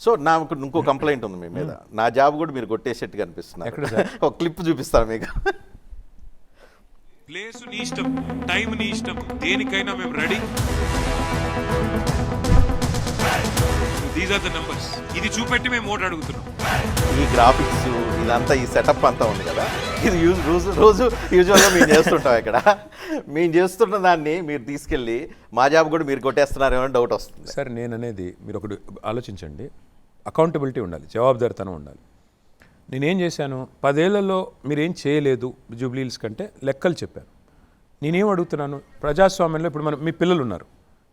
So నాకు ఇంకో complaint ఉంది మీ మీద. నా జాబ్ కూడా మీరు కొట్టేసేట్టుగా అనిపిస్తున్నారు. ఒక క్లిప్ చూపిస్తాను మీకు. ప్లేస్ నీ ఇష్టం, టైం నీ ఇష్టం, దేనికైనా మేము ready. These are the numbers. ఇది చూపెట్టి మేము ఓటు అడుగుతున్నాం. ఈ గ్రాఫిక్స్ ఇదంతా ఈ సెటప్ అంతా ఉంది కదా, ఇది రోజు యూజువల్గా మేము చేస్తుంటాం ఇక్కడ. మేము చేస్తున్న దాన్ని మీరు తీసుకెళ్ళి మా జాబ్ కూడా మీరు కొట్టేస్తున్నారేమో డౌట్ వస్తుంది. సార్ నేను అనేది మీరు ఒకటి ఆలోచించండి, అకౌంటబిలిటీ ఉండాలి, జవాబుదారితనం ఉండాలి. నేనేం చేశాను, 10 ఏళ్లలో మీరేం చేయలేదు జూబ్లీహిల్స్ కంటే లెక్కలు చెప్పాను. నేనేం అడుగుతున్నాను, ప్రజాస్వామ్యంలో ఇప్పుడు మీ పిల్లలు ఉన్నారు,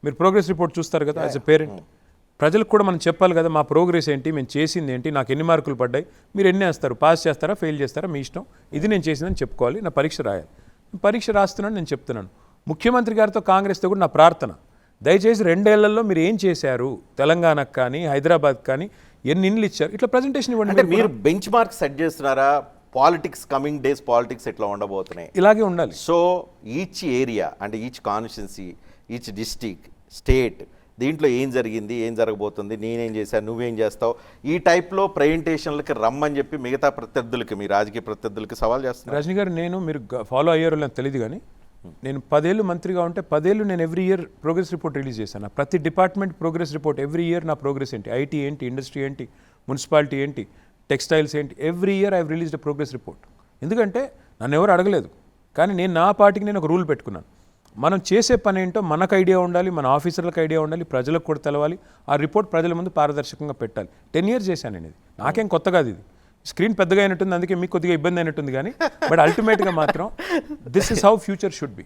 మీరు ప్రోగ్రెస్ రిపోర్ట్ చూస్తారు కదా యాజ్ ఎ పేరెంట్. ప్రజలకు కూడా మనం చెప్పాలి కదా మా ప్రోగ్రెస్ ఏంటి, మేము చేసింది ఏంటి, నాకు ఎన్ని మార్కులు పడ్డాయి, మీరు ఎన్ని వేస్తారు, పాస్ చేస్తారా ఫెయిల్ చేస్తారా మీ ఇష్టం, ఇది నేను చేసిందని చెప్పుకోవాలి. నా పరీక్ష రాయాలి, పరీక్ష రాస్తున్నాను నేను చెప్తున్నాను. ముఖ్యమంత్రి గారితో కాంగ్రెస్తో కూడా నా ప్రార్థన, దయచేసి 2 ఏళ్లలో మీరు ఏం చేశారు, తెలంగాణకు కానీ హైదరాబాద్ కానీ ఎన్ని ఇండ్లు ఇచ్చారు, ఇట్లా ప్రజెంటేషన్ అంటే ఇవ్వండి. మీరు బెంచ్ మార్క్ సెట్ చేస్తున్నారా? పాలిటిక్స్ కమింగ్ డేస్ పాలిటిక్స్ ఎట్లా ఉండబోతున్నాయి ఇలాగే ఉండాలి. సో ఈచ్ ఏరియా అంటే each constituency, each district, state, దీంట్లో ఏం జరిగింది, ఏం జరగబోతుంది, నేనేం చేశాను, నువ్వేం చేస్తావు, ఈ టైప్లో ప్రజెంటేషన్లకి రమ్మని చెప్పి మిగతా ప్రత్యర్థులకి, మీ రాజకీయ ప్రత్యర్థులకి సవాల్ చేస్తున్నారు. రజనీ గారు, నేను మీరు ఫాలో అయ్యారో నాకు తెలియదు కానీ నేను 10 ఏళ్ళు మంత్రిగా ఉంటే 10 ఏళ్ళు నేను every year progress report release చేశాను. ప్రతి department progress report every year, నా ప్రోగ్రెస్ ఏంటి, ఐటీ ఏంటి, ఇండస్ట్రీ ఏంటి, మున్సిపాలిటీ ఏంటి, టెక్స్టైల్స్ ఏంటి, every year I released a progress report. ఎందుకంటే నన్ను ఎవరు అడగలేదు, కానీ నేను నా పార్టీకి నేను ఒక రూల్ పెట్టుకున్నాను. మనం చేసే పని ఏంటో మనకు ఐడియా ఉండాలి, మన ఆఫీసర్లకు ఐడియా ఉండాలి, ప్రజలకు కూడా తెలవాలి. ఆ రిపోర్ట్ ప్రజల ముందు పారదర్శకంగా పెట్టాలి. 10 ఇయర్స్ చేశాను నేను ఇది, నాకేం కొత్త కాదు ఇది. స్క్రీన్ పెద్దగా అయినట్టుంది, అందుకే మీకు కొద్దిగా ఇబ్బంది అయినట్టుంది, కానీ బట్ అల్టిమేట్గా మాత్రం this is how future should be.